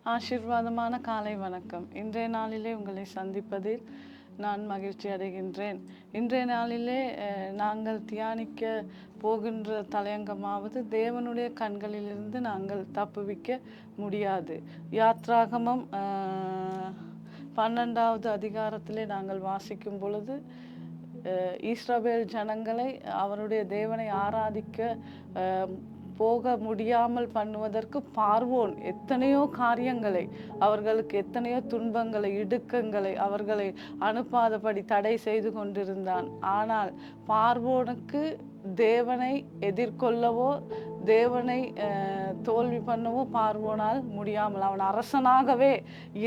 ஆசீர்வாதமான காலை வணக்கம். இன்றைய நாளிலே உங்களை சந்திப்பதில் நான் மகிழ்ச்சி அடைகின்றேன். இன்றைய நாளிலே நாங்கள் தியானிக்க போகின்ற தலையங்கமாவது தேவனுடைய கண்களிலிருந்து நாங்கள் தப்புவிக்க முடியாது. யாத்ராகமம் 12வது அதிகாரத்திலே நாங்கள் வாசிக்கும் பொழுது இஸ்ரவேல் ஜனங்களை அவருடைய தேவனை ஆராதிக்க போக முடியாமல் பண்ணுவதற்கு பார்வோன் எத்தனையோ காரியங்களை, அவர்களுக்கு எத்தனையோ துன்பங்களை, இடுக்கங்களை அவர்களை அனுப்பாதபடி தடை செய்து கொண்டிருந்தான். ஆனால் பார்வோனுக்கு தேவனை எதிர்கொள்ளவோ தேவனை தோல்வி பண்ணவோ பார்வோனால் முடியாமல், அவன் அரசனாகவே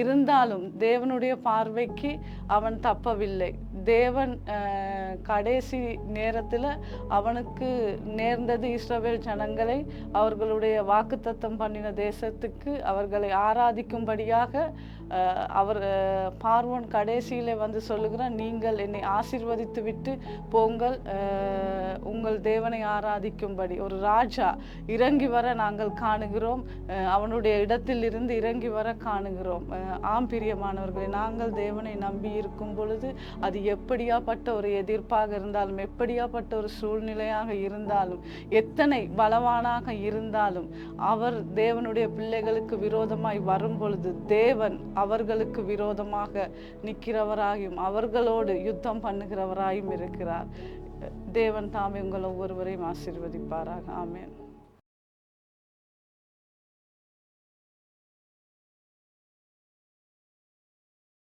இருந்தாலும் தேவனுடைய பார்வைக்கு அவன் தப்பவில்லை. தேவன் கடைசி நேரத்தில் அவனுக்கு நேர்ந்தது இஸ்ரவேல் ஜனங்களை அவர்களுடைய வாக்குத்தத்தம் பண்ணின தேசத்துக்கு அவர்களை ஆராதிக்கும்படியாக அவர் பார்வோன் கடைசியிலே வந்து சொல்லுகிறான், நீங்கள் என்னை ஆசீர்வதித்து விட்டு போங்கள், உங்கள் தேவனை ஆராதிக்கும்படி. ஒரு ராஜா இறங்கி வர நாங்கள் காணுகிறோம், அவனுடைய இடத்தில் இருந்து இறங்கி வர காணுகிறோம். ஆம் பிரியமானவர்களை, நாங்கள் தேவனை நம்பி இருக்கும் பொழுது அது எப்படியாப்பட்ட ஒரு எதிர்ப்பாக இருந்தாலும், எப்படியாப்பட்ட ஒரு சூழ்நிலையாக இருந்தாலும், எத்தனை பலவானாக இருந்தாலும், அவர் தேவனுடைய பிள்ளைகளுக்கு விரோதமாய் வரும் பொழுது தேவன் அவர்களுக்கு விரோதமாக நிற்கிறவராயும் அவர்களோடு யுத்தம் பண்ணுகிறவராயும் இருக்கிறார். தேவன் தாமே உங்கள் ஒவ்வொருவரையும் ஆசீர்வதிப்பாராக. ஆமென்.